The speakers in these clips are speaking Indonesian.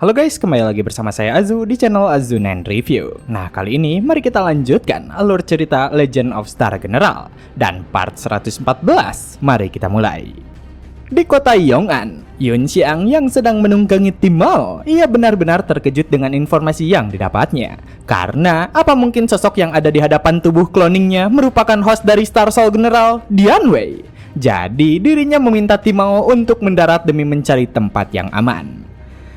Halo guys, kembali lagi bersama saya Azu di channel Azunen Review. Nah, kali ini mari kita lanjutkan alur cerita Legend of Star General dan part 114. Mari kita mulai. Di kota Yong'an, Yun Xiang yang sedang menunggangi tim Mao, ia benar-benar terkejut dengan informasi yang didapatnya. Karena apa mungkin sosok yang ada di hadapan tubuh cloningnya merupakan host dari Star Soul General, Dian Wei. Jadi dirinya meminta tim Mao untuk mendarat demi mencari tempat yang aman.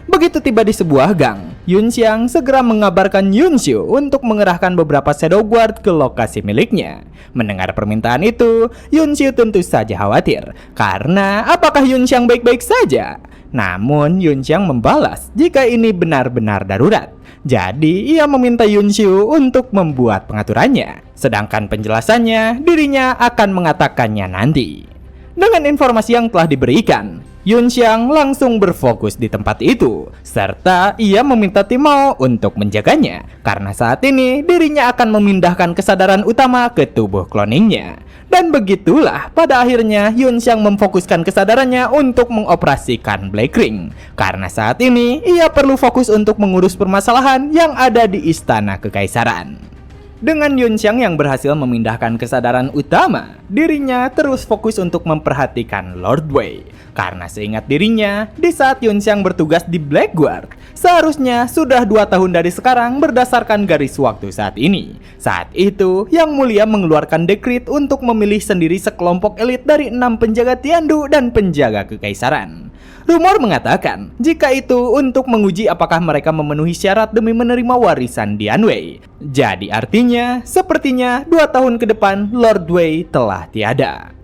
Begitu tiba di sebuah gang, Yun Xiang segera mengabarkan Yun Xiu untuk mengerahkan beberapa Shadow Guard ke lokasi miliknya. Mendengar permintaan itu, Yun Xiu tentu saja khawatir, karena apakah Yun Xiang baik-baik saja? Namun Yun Xiang membalas jika ini benar-benar darurat. Jadi ia meminta Yun Xiu untuk membuat pengaturannya, sedangkan penjelasannya dirinya akan mengatakannya nanti. Dengan informasi yang telah diberikan, Yun Xiang langsung berfokus di tempat itu, serta ia meminta tim Mao untuk menjaganya, karena saat ini dirinya akan memindahkan kesadaran utama ke tubuh cloningnya. Dan begitulah pada akhirnya Yun Xiang memfokuskan kesadarannya untuk mengoperasikan Black Ring, karena saat ini ia perlu fokus untuk mengurus permasalahan yang ada di Istana Kekaisaran. Dengan Yun Xiang yang berhasil memindahkan kesadaran utama, dirinya terus fokus untuk memperhatikan Lord Wei. Karena seingat dirinya, di saat Yun Xiang bertugas di Black Guard, seharusnya sudah 2 tahun dari sekarang berdasarkan garis waktu saat ini. Saat itu, Yang Mulia mengeluarkan dekrit untuk memilih sendiri sekelompok elit dari 6 penjaga Tiandu dan penjaga kekaisaran. Rumor mengatakan, jika itu untuk menguji apakah mereka memenuhi syarat demi menerima warisan Dian Wei. Jadi artinya, sepertinya 2 tahun ke depan Lord Wei telah tiada.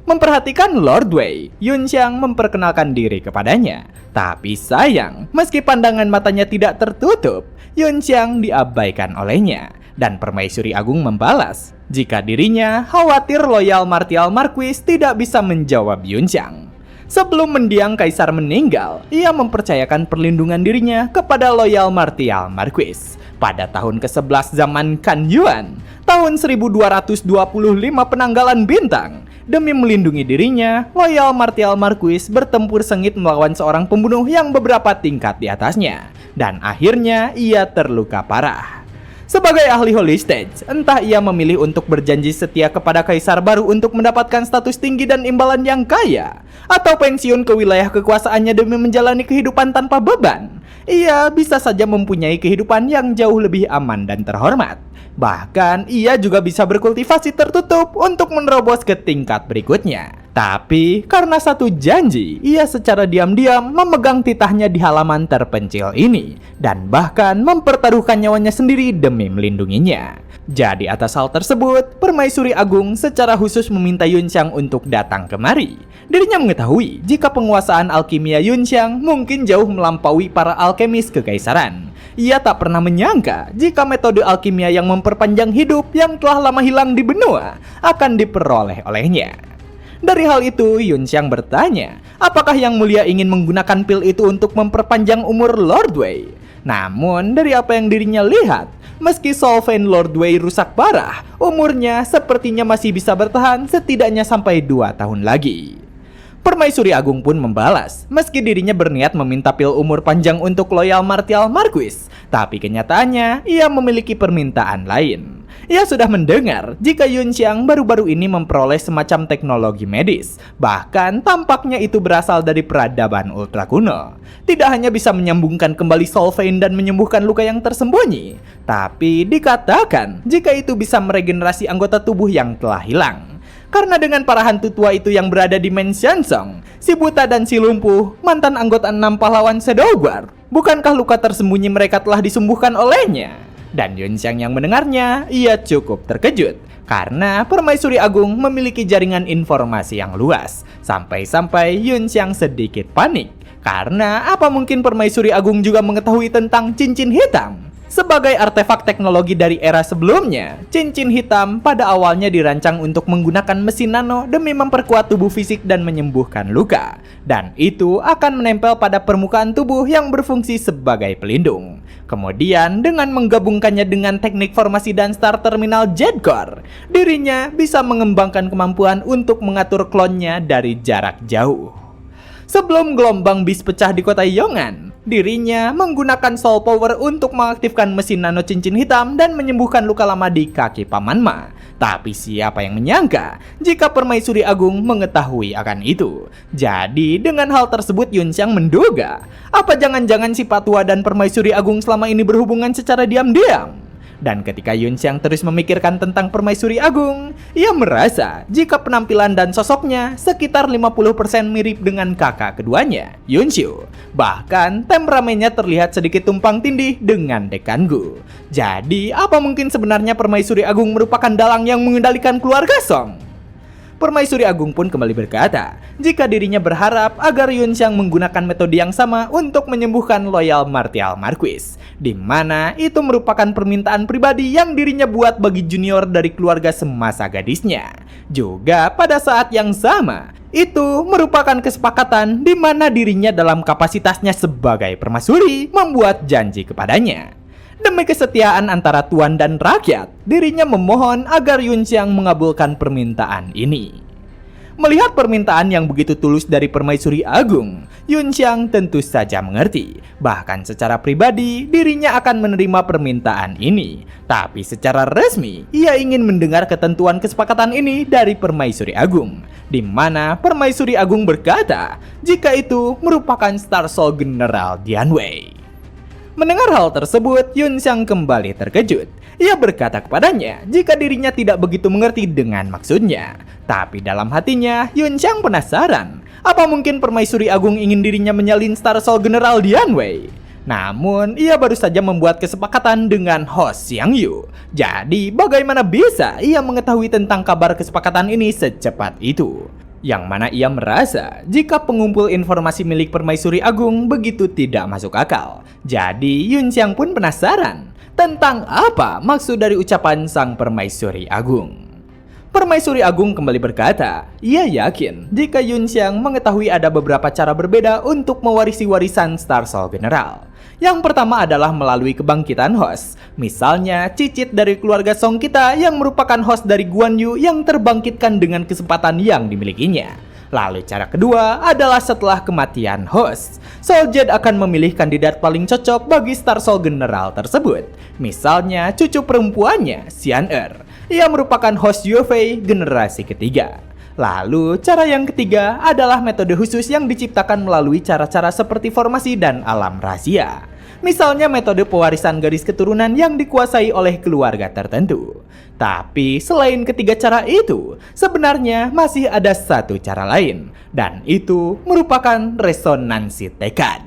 Memperhatikan Lord Wei, Yun Xiang memperkenalkan diri kepadanya. Tapi sayang, meski pandangan matanya tidak tertutup, Yun Xiang diabaikan olehnya. Dan Permaisuri Agung membalas, jika dirinya khawatir Loyal Martial Marquis tidak bisa menjawab Yun Xiang. Sebelum mendiang Kaisar meninggal, ia mempercayakan perlindungan dirinya kepada Loyal Martial Marquis. Pada tahun ke-11 zaman Kan Yuan, tahun 1225 penanggalan bintang, demi melindungi dirinya, Loyal Martial Marquis bertempur sengit melawan seorang pembunuh yang beberapa tingkat di atasnya. Dan akhirnya ia terluka parah. Sebagai ahli Holy Stage, entah ia memilih untuk berjanji setia kepada Kaisar baru untuk mendapatkan status tinggi dan imbalan yang kaya, atau pensiun ke wilayah kekuasaannya demi menjalani kehidupan tanpa beban, ia bisa saja mempunyai kehidupan yang jauh lebih aman dan terhormat. Bahkan ia juga bisa berkultivasi tertutup untuk menerobos ke tingkat berikutnya. Tapi karena satu janji, ia secara diam-diam memegang titahnya di halaman terpencil ini, dan bahkan mempertaruhkan nyawanya sendiri demi melindunginya. Jadi atas hal tersebut, Permaisuri Agung secara khusus meminta Yun Xiang untuk datang kemari. Dirinya mengetahui jika penguasaan alkimia Yun Xiang mungkin jauh melampaui para alkemis kekaisaran. Ia tak pernah menyangka jika metode alkimia yang memperpanjang hidup yang telah lama hilang di benua akan diperoleh olehnya. Dari hal itu, Yun Xiang bertanya, apakah Yang Mulia ingin menggunakan pil itu untuk memperpanjang umur Lord Wei? Namun, dari apa yang dirinya lihat, meski Soul Vein Lord Wei rusak parah, umurnya sepertinya masih bisa bertahan setidaknya sampai 2 tahun lagi. Permaisuri Agung pun membalas, meski dirinya berniat meminta pil umur panjang untuk Loyal Martial Marquis, tapi kenyataannya ia memiliki permintaan lain. Ia sudah mendengar jika Yun Xiang baru-baru ini memperoleh semacam teknologi medis. Bahkan tampaknya itu berasal dari peradaban ultra kuno. Tidak hanya bisa menyambungkan kembali Soul Vein dan menyembuhkan luka yang tersembunyi, tapi dikatakan jika itu bisa meregenerasi anggota tubuh yang telah hilang. Karena dengan para hantu tua itu yang berada di Mansion Song, si buta dan si lumpuh, mantan anggota 6 pahlawan Shadow Guard, bukankah luka tersembunyi mereka telah disembuhkan olehnya? Dan Yun Xiang yang mendengarnya, ia cukup terkejut karena Permaisuri Agung memiliki jaringan informasi yang luas. Sampai-sampai Yun Xiang sedikit panik karena apa mungkin Permaisuri Agung juga mengetahui tentang cincin hitam? Sebagai artefak teknologi dari era sebelumnya, cincin hitam pada awalnya dirancang untuk menggunakan mesin nano demi memperkuat tubuh fisik dan menyembuhkan luka. Dan itu akan menempel pada permukaan tubuh yang berfungsi sebagai pelindung. Kemudian dengan menggabungkannya dengan teknik formasi dan Star Terminal Jet Core, dirinya bisa mengembangkan kemampuan untuk mengatur klonnya dari jarak jauh. Sebelum gelombang bis pecah di kota Yong'an, Dirinya menggunakan Soul Power untuk mengaktifkan mesin nano cincin hitam dan menyembuhkan luka lama di kaki Paman Ma. Tapi siapa yang menyangka jika Permaisuri Agung mengetahui akan itu. Jadi dengan hal tersebut Yun Xiang menduga, apa jangan-jangan si Patua dan Permaisuri Agung selama ini berhubungan secara diam-diam? Dan ketika Yun Xiang terus memikirkan tentang Permaisuri Agung, ia merasa jika penampilan dan sosoknya sekitar 50% mirip dengan kakak keduanya, Yun Xiu. Bahkan temperamennya terlihat sedikit tumpang tindih dengan Dekan Gu. Jadi apa mungkin sebenarnya Permaisuri Agung merupakan dalang yang mengendalikan keluarga Song? Permaisuri Agung pun kembali berkata, jika dirinya berharap agar Yun Xiang menggunakan metode yang sama untuk menyembuhkan Loyal Martial Marquis, di mana itu merupakan permintaan pribadi yang dirinya buat bagi junior dari keluarga semasa gadisnya. Juga pada saat yang sama, itu merupakan kesepakatan di mana dirinya dalam kapasitasnya sebagai permaisuri membuat janji kepadanya. Demi kesetiaan antara tuan dan rakyat, dirinya memohon agar Yun Xiang mengabulkan permintaan ini. Melihat permintaan yang begitu tulus dari Permaisuri Agung, Yun Xiang tentu saja mengerti. Bahkan secara pribadi, dirinya akan menerima permintaan ini. Tapi secara resmi, ia ingin mendengar ketentuan kesepakatan ini dari Permaisuri Agung, di mana Permaisuri Agung berkata, jika itu merupakan Star Soul General Dianwei. Mendengar hal tersebut, Yun Xiang kembali terkejut. Ia berkata kepadanya jika dirinya tidak begitu mengerti dengan maksudnya. Tapi dalam hatinya, Yun Xiang penasaran, apa mungkin Permaisuri Agung ingin dirinya menyalin Star Soul General Dianwei? Namun, ia baru saja membuat kesepakatan dengan host Xiang Yu. Jadi, bagaimana bisa ia mengetahui tentang kabar kesepakatan ini secepat itu? Yang mana ia merasa jika pengumpul informasi milik Permaisuri Agung begitu tidak masuk akal. Jadi Yun Xiang pun penasaran tentang apa maksud dari ucapan sang Permaisuri Agung. Permaisuri Agung kembali berkata, ia yakin jika Yun Xiang mengetahui ada beberapa cara berbeda untuk mewarisi warisan Star Soul General. Yang pertama adalah melalui kebangkitan host. Misalnya, cicit dari keluarga Song kita yang merupakan host dari Guan Yu yang terbangkitkan dengan kesempatan yang dimilikinya. Lalu cara kedua adalah setelah kematian host, Soul Jade akan memilih kandidat paling cocok bagi Star Soul General tersebut. Misalnya, cucu perempuannya, Xian Er. Ia merupakan host Yue generasi ketiga. Lalu, cara yang ketiga adalah metode khusus yang diciptakan melalui cara-cara seperti formasi dan alam rahasia. Misalnya metode pewarisan garis keturunan yang dikuasai oleh keluarga tertentu. Tapi selain ketiga cara itu, sebenarnya masih ada satu cara lain. Dan itu merupakan resonansi tekad.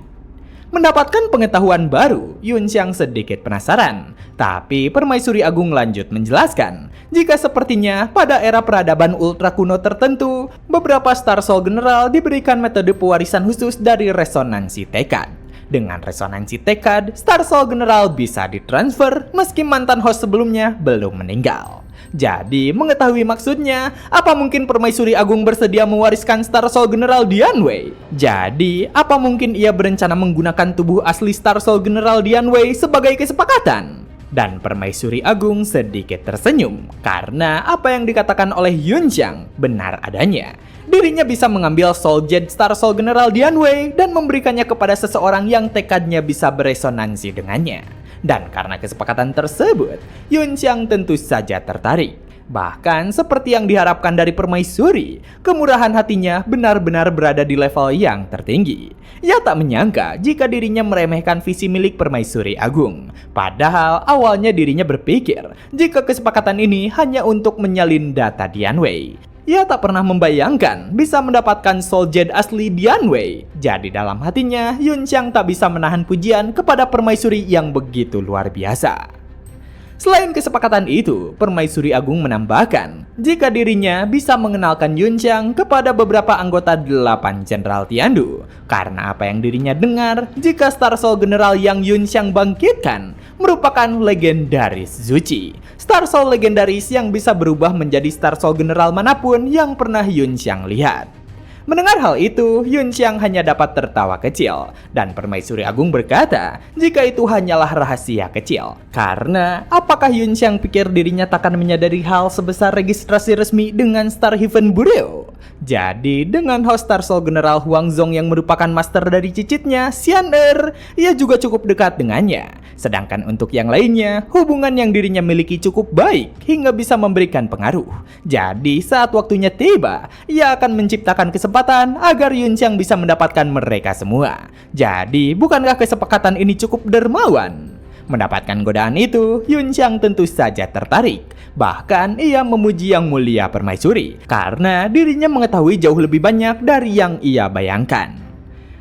Mendapatkan pengetahuan baru, Yun Xiang sedikit penasaran. Tapi Permaisuri Agung lanjut menjelaskan, jika sepertinya pada era peradaban ultra kuno tertentu, beberapa Star Soul General diberikan metode pewarisan khusus dari resonansi tekad. Dengan resonansi tekad, Star Soul General bisa ditransfer meski mantan host sebelumnya belum meninggal. Jadi, mengetahui maksudnya, apa mungkin Permaisuri Agung bersedia mewariskan Star Soul General Dianwei? Jadi, apa mungkin ia berencana menggunakan tubuh asli Star Soul General Dianwei sebagai kesepakatan? Dan Permaisuri Agung sedikit tersenyum karena apa yang dikatakan oleh Yun Xiang benar adanya. Dirinya bisa mengambil Soul Jade Star Soul General Dianwei dan memberikannya kepada seseorang yang tekadnya bisa beresonansi dengannya. Dan karena kesepakatan tersebut, Yun Xiang tentu saja tertarik. Bahkan seperti yang diharapkan dari Permaisuri, kemurahan hatinya benar-benar berada di level yang tertinggi. Ia tak menyangka jika dirinya meremehkan visi milik Permaisuri Agung. Padahal awalnya dirinya berpikir jika kesepakatan ini hanya untuk menyalin data Dianwei. Ia tak pernah membayangkan bisa mendapatkan Soul Jade asli Dianwei. Jadi dalam hatinya, Yun Xiang tak bisa menahan pujian kepada Permaisuri yang begitu luar biasa. Selain kesepakatan itu, Permaisuri Agung menambahkan jika dirinya bisa mengenalkan Yun Xiang kepada beberapa anggota 8 Jenderal Tiandu. Karena apa yang dirinya dengar, jika Star Soul General yang Yun Xiang bangkitkan merupakan legendaris Zuchi, Star Soul legendaris yang bisa berubah menjadi Star Soul General manapun yang pernah Yun Xiang lihat. Mendengar hal itu, Yun Xiang hanya dapat tertawa kecil, dan Permaisuri Agung berkata jika itu hanyalah rahasia kecil. Karena apakah Yun Xiang pikir dirinya takkan menyadari hal sebesar registrasi resmi dengan Star Heaven Bureau? Jadi dengan host Star Soul General Huang Zhong yang merupakan master dari cicitnya, Xian Er, ia juga cukup dekat dengannya. Sedangkan untuk yang lainnya, hubungan yang dirinya miliki cukup baik hingga bisa memberikan pengaruh. Jadi saat waktunya tiba, ia akan menciptakan kesempatan agar Yun Xiang bisa mendapatkan mereka semua. Jadi bukankah kesepakatan ini cukup dermawan? Mendapatkan godaan itu, Yun Xiang tentu saja tertarik. Bahkan ia memuji Yang Mulia Permaisuri karena dirinya mengetahui jauh lebih banyak dari yang ia bayangkan.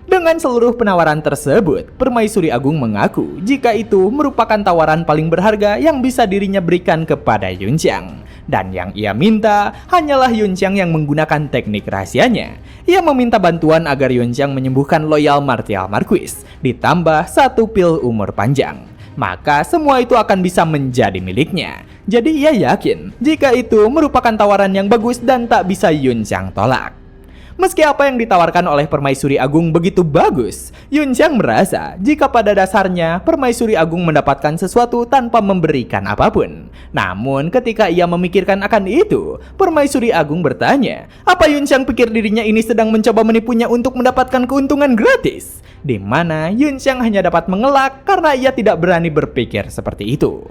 Dengan seluruh penawaran tersebut, Permaisuri Agung mengaku jika itu merupakan tawaran paling berharga yang bisa dirinya berikan kepada Yun Xiang. Dan yang ia minta hanyalah Yun Xiang yang menggunakan teknik rahasianya. Ia meminta bantuan agar Yun Xiang menyembuhkan Loyal Martial Marquis, ditambah 1 pil umur panjang. Maka semua itu akan bisa menjadi miliknya. Jadi ia yakin jika itu merupakan tawaran yang bagus dan tak bisa Yun Xiang tolak. Meski apa yang ditawarkan oleh Permaisuri Agung begitu bagus, Yun Xiang merasa jika pada dasarnya Permaisuri Agung mendapatkan sesuatu tanpa memberikan apapun. Namun ketika ia memikirkan akan itu, Permaisuri Agung bertanya, apa Yun Xiang pikir dirinya ini sedang mencoba menipunya untuk mendapatkan keuntungan gratis? Di mana Yun Xiang hanya dapat mengelak karena ia tidak berani berpikir seperti itu.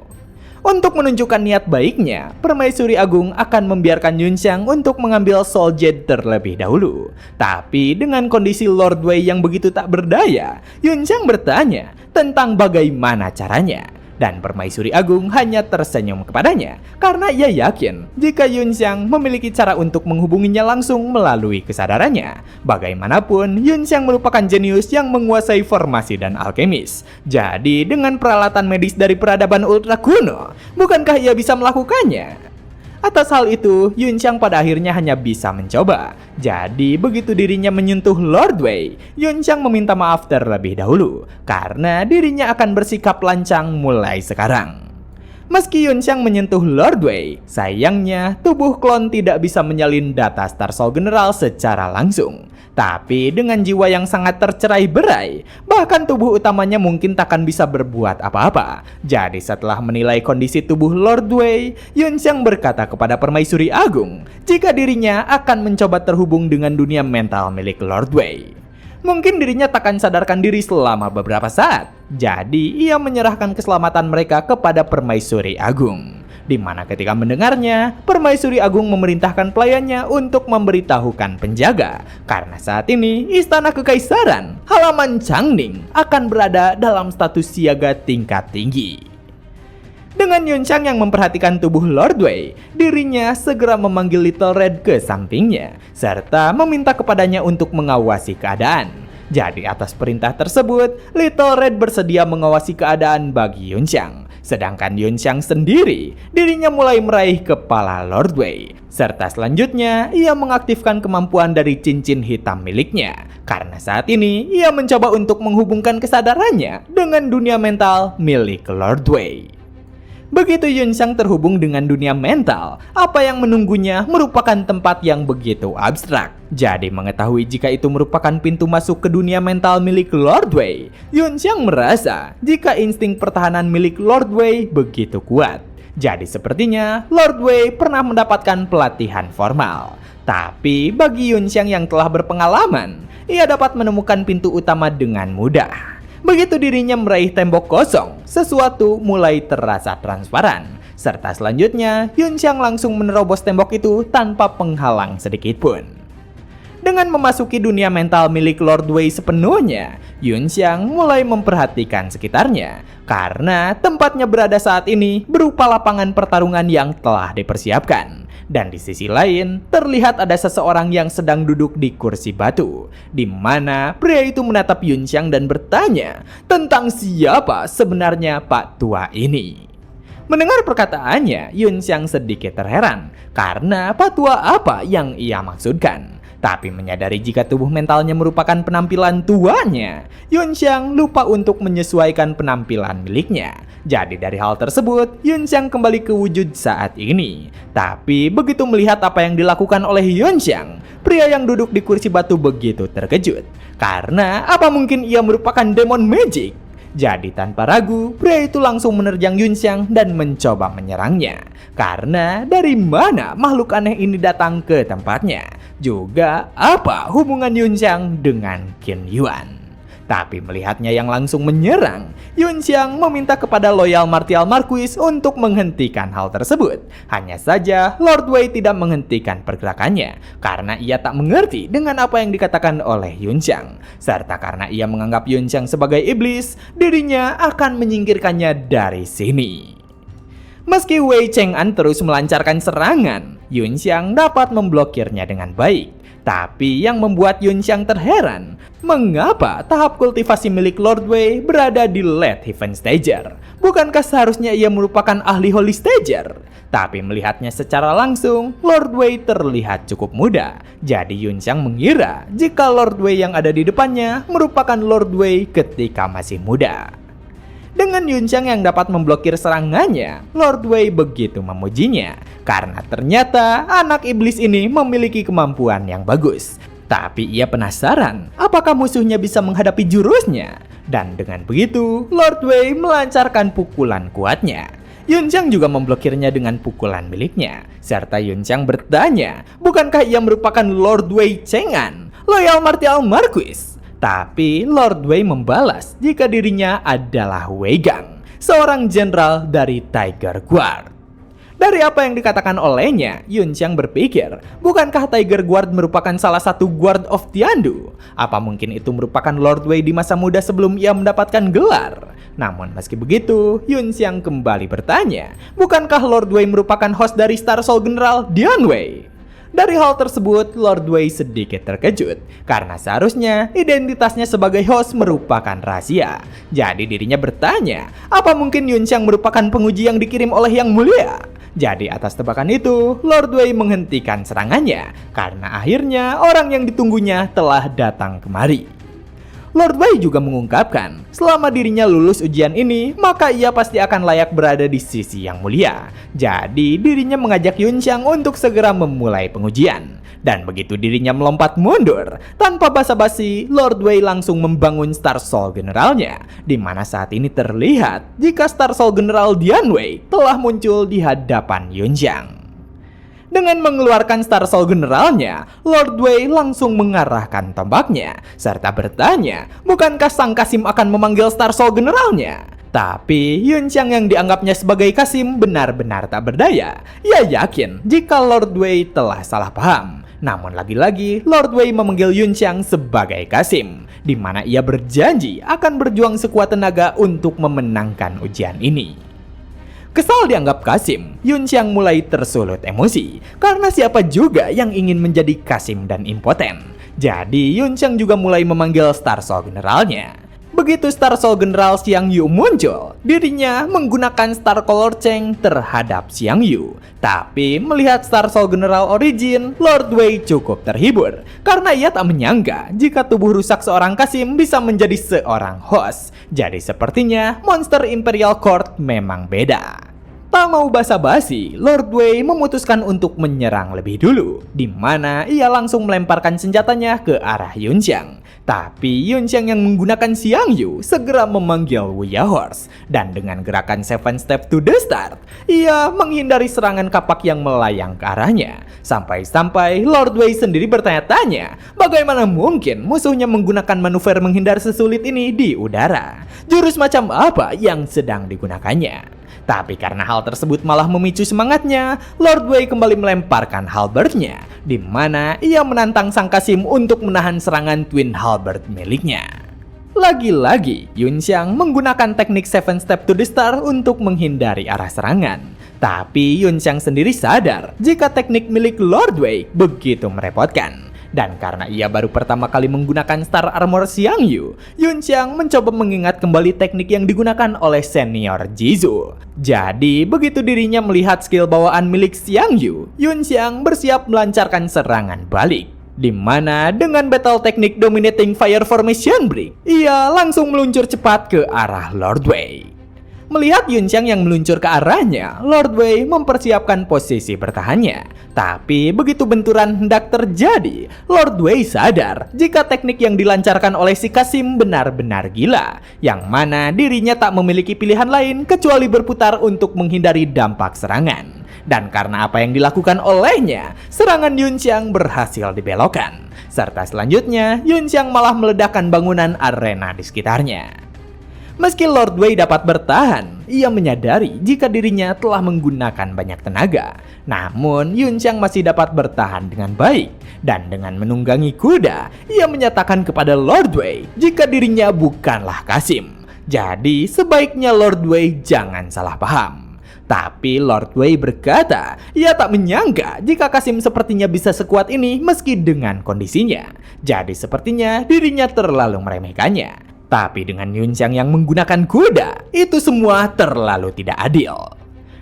Untuk menunjukkan niat baiknya, Permaisuri Agung akan membiarkan Yun Xiang untuk mengambil Soul Jade terlebih dahulu. Tapi dengan kondisi Lord Wei yang begitu tak berdaya, Yun Xiang bertanya tentang bagaimana caranya. Dan Permaisuri Agung hanya tersenyum kepadanya karena ia yakin jika Yun Xiang memiliki cara untuk menghubunginya langsung melalui kesadarannya. Bagaimanapun, Yun Xiang merupakan jenius yang menguasai formasi dan alkemis. Jadi dengan peralatan medis dari peradaban ultra kuno, bukankah ia bisa melakukannya? Atas hal itu, Yun Xiang pada akhirnya hanya bisa mencoba. Jadi begitu dirinya menyentuh Lord Wei, Yun Xiang meminta maaf terlebih dahulu karena dirinya akan bersikap lancang mulai sekarang. Meski Yun Xiang menyentuh Lord Wei, sayangnya tubuh klon tidak bisa menyalin data Star Soul General secara langsung. Tapi dengan jiwa yang sangat tercerai-berai, bahkan tubuh utamanya mungkin takkan bisa berbuat apa-apa. Jadi setelah menilai kondisi tubuh Lord Wei, Yun Xiang berkata kepada Permaisuri Agung jika dirinya akan mencoba terhubung dengan dunia mental milik Lord Wei. Mungkin dirinya takkan sadarkan diri selama beberapa saat. Jadi ia menyerahkan keselamatan mereka kepada Permaisuri Agung. Di mana ketika mendengarnya, Permaisuri Agung memerintahkan pelayannya untuk memberitahukan penjaga. Karena saat ini, Istana Kekaisaran, halaman Changning, akan berada dalam status siaga tingkat tinggi. Dengan Yun Xiang yang memperhatikan tubuh Lord Wei, dirinya segera memanggil Little Red ke sampingnya, serta meminta kepadanya untuk mengawasi keadaan. Jadi atas perintah tersebut, Little Red bersedia mengawasi keadaan bagi Yun Xiang. Sedangkan Yun Xiang sendiri, dirinya mulai meraih kepala Lord Wei. Serta selanjutnya, ia mengaktifkan kemampuan dari cincin hitam miliknya. Karena saat ini, ia mencoba untuk menghubungkan kesadarannya dengan dunia mental milik Lord Wei. Begitu Yun Xiang terhubung dengan dunia mental, apa yang menunggunya merupakan tempat yang begitu abstrak. Jadi mengetahui jika itu merupakan pintu masuk ke dunia mental milik Lord Wei, Yun Xiang merasa jika insting pertahanan milik Lord Wei begitu kuat. Jadi sepertinya Lord Wei pernah mendapatkan pelatihan formal. Tapi bagi Yun Xiang yang telah berpengalaman, ia dapat menemukan pintu utama dengan mudah. Begitu dirinya meraih tembok kosong, sesuatu mulai terasa transparan. Serta selanjutnya, Yun Xiang langsung menerobos tembok itu tanpa penghalang sedikit pun. Dengan memasuki dunia mental milik Lord Wei sepenuhnya, Yun Xiang mulai memperhatikan sekitarnya. Karena tempatnya berada saat ini berupa lapangan pertarungan yang telah dipersiapkan. Dan di sisi lain, terlihat ada seseorang yang sedang duduk di kursi batu, di mana pria itu menatap Yun Xiang dan bertanya tentang siapa sebenarnya Pak Tua ini. Mendengar perkataannya, Yun Xiang sedikit terheran karena Pak Tua apa yang ia maksudkan. Tapi menyadari jika tubuh mentalnya merupakan penampilan tuanya, Yunxiang lupa untuk menyesuaikan penampilan miliknya. Jadi dari hal tersebut, Yunxiang kembali ke wujud saat ini. Tapi begitu melihat apa yang dilakukan oleh Yunxiang, pria yang duduk di kursi batu begitu terkejut. Karena apa mungkin ia merupakan demon magic? Jadi tanpa ragu, pria itu langsung menerjang Yunxiang dan mencoba menyerangnya. Karena dari mana makhluk aneh ini datang ke tempatnya? Juga apa hubungan Yunxiang dengan Qin Yuan? Tapi melihatnya yang langsung menyerang, Yunxiang meminta kepada Loyal Martial Marquis untuk menghentikan hal tersebut. Hanya saja Lord Wei tidak menghentikan pergerakannya karena ia tak mengerti dengan apa yang dikatakan oleh Yunxiang. Serta karena ia menganggap Yunxiang sebagai iblis, dirinya akan menyingkirkannya dari sini. Meski Wei Cheng'an terus melancarkan serangan, Yunxiang dapat memblokirnya dengan baik. Tapi yang membuat Yunxiang terheran, mengapa tahap kultivasi milik Lord Wei berada di Late Heaven Stager? Bukankah seharusnya ia merupakan ahli Holy Stager? Tapi melihatnya secara langsung, Lord Wei terlihat cukup muda. Jadi Yunxiang mengira jika Lord Wei yang ada di depannya merupakan Lord Wei ketika masih muda. Dengan Yunxiang yang dapat memblokir serangannya, Lord Wei begitu memujinya karena ternyata anak iblis ini memiliki kemampuan yang bagus. Tapi ia penasaran apakah musuhnya bisa menghadapi jurusnya. Dan dengan begitu, Lord Wei melancarkan pukulan kuatnya. Yunxiang juga memblokirnya dengan pukulan miliknya. Serta Yunxiang bertanya, bukankah ia merupakan Lord Wei Cheng'an, Loyal Martial Marquis? Tapi Lord Wei membalas jika dirinya adalah Wei Gang, seorang jenderal dari Tiger Guard. Dari apa yang dikatakan olehnya, Yunxiang berpikir, bukankah Tiger Guard merupakan salah satu Guard of Tiandu? Apa mungkin itu merupakan Lord Wei di masa muda sebelum ia mendapatkan gelar? Namun meski begitu, Yunxiang kembali bertanya, bukankah Lord Wei merupakan host dari Star Soul General Dian Wei? Dari hal tersebut, Lord Wei sedikit terkejut karena seharusnya identitasnya sebagai host merupakan rahasia. Jadi dirinya bertanya, apa mungkin Yunxiang merupakan penguji yang dikirim oleh Yang Mulia? Jadi atas tebakan itu, Lord Wei menghentikan serangannya karena akhirnya orang yang ditunggunya telah datang kemari. Lord Wei juga mengungkapkan, selama dirinya lulus ujian ini, maka ia pasti akan layak berada di sisi Yang Mulia. Jadi dirinya mengajak Yunxiang untuk segera memulai pengujian. Dan begitu dirinya melompat mundur, tanpa basa-basi, Lord Wei langsung membangun Star Soul Generalnya, di mana saat ini terlihat jika Star Soul General Dian Wei telah muncul di hadapan Yunxiang. Dengan mengeluarkan Star Soul Generalnya, Lord Wei langsung mengarahkan tombaknya, serta bertanya, bukankah Sang Kasim akan memanggil Star Soul Generalnya? Tapi Yunxiang yang dianggapnya sebagai Kasim benar-benar tak berdaya. Ia yakin jika Lord Wei telah salah paham. Namun lagi-lagi Lord Wei memanggil Yunxiang sebagai Kasim, di mana ia berjanji akan berjuang sekuat tenaga untuk memenangkan ujian ini. Kesal dianggap Kasim, Yunxiang mulai tersulut emosi karena siapa juga yang ingin menjadi Kasim dan impoten. Jadi Yunxiang juga mulai memanggil Star Soul Generalnya. Begitu Star Soul General Xiang Yu muncul, dirinya menggunakan Star Color Cheng terhadap Xiang Yu. Tapi melihat Star Soul General Origin, Lord Wei cukup terhibur karena ia tak menyangka jika tubuh rusak seorang Kasim bisa menjadi seorang host. Jadi sepertinya monster Imperial Court memang beda. Tak mau basa-basi, Lord Wei memutuskan untuk menyerang lebih dulu, di mana ia langsung melemparkan senjatanya ke arah Yunxiang. Tapi Yunxiang yang menggunakan Xiang Yu segera memanggil Wuya Horse, dan dengan gerakan 7 Step to the Start, ia menghindari serangan kapak yang melayang ke arahnya. Sampai-sampai Lord Wei sendiri bertanya-tanya, bagaimana mungkin musuhnya menggunakan manuver menghindar sesulit ini di udara? Jurus macam apa yang sedang digunakannya? Tapi karena hal tersebut malah memicu semangatnya, Lord Wei kembali melemparkan halberdnya, di mana ia menantang Sang Kasim untuk menahan serangan Twin Halberd miliknya. Lagi-lagi, Yunxiang menggunakan teknik 7 Step to the Star untuk menghindari arah serangan. Tapi Yunxiang sendiri sadar jika teknik milik Lord Wei begitu merepotkan. Dan karena ia baru pertama kali menggunakan Star Armor Xiang Yu, Yunxiang mencoba mengingat kembali teknik yang digunakan oleh senior Jizu. Jadi begitu dirinya melihat skill bawaan milik Xiang Yu, Yunxiang bersiap melancarkan serangan balik. Di mana dengan battle teknik dominating fire formation break, ia langsung meluncur cepat ke arah Lord Wei. Melihat Yunxiang yang meluncur ke arahnya, Lord Wei mempersiapkan posisi bertahannya. Tapi begitu benturan hendak terjadi, Lord Wei sadar jika teknik yang dilancarkan oleh si Kasim benar-benar gila, yang mana dirinya tak memiliki pilihan lain kecuali berputar untuk menghindari dampak serangan. Dan karena apa yang dilakukan olehnya, serangan Yunxiang berhasil dibelokkan. Serta selanjutnya, Yunxiang malah meledakkan bangunan arena di sekitarnya. Meski Lord Wei dapat bertahan, ia menyadari jika dirinya telah menggunakan banyak tenaga. Namun, Yunxiang masih dapat bertahan dengan baik. Dan dengan menunggangi kuda, ia menyatakan kepada Lord Wei jika dirinya bukanlah Kasim. Jadi, sebaiknya Lord Wei jangan salah paham. Tapi Lord Wei berkata, ia tak menyangka jika Kasim sepertinya bisa sekuat ini meski dengan kondisinya. Jadi sepertinya dirinya terlalu meremehkannya. Tapi dengan Yunxiang yang menggunakan kuda, itu semua terlalu tidak adil.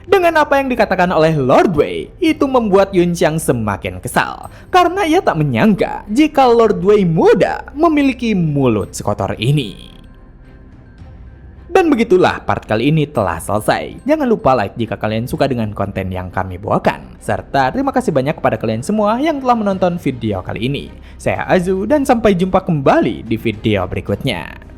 Dengan apa yang dikatakan oleh Lord Wei, itu membuat Yunxiang semakin kesal. Karena ia tak menyangka jika Lord Wei muda memiliki mulut sekotor ini. Dan begitulah part kali ini telah selesai. Jangan lupa like jika kalian suka dengan konten yang kami bawakan. Serta terima kasih banyak kepada kalian semua yang telah menonton video kali ini. Saya Azu dan sampai jumpa kembali di video berikutnya.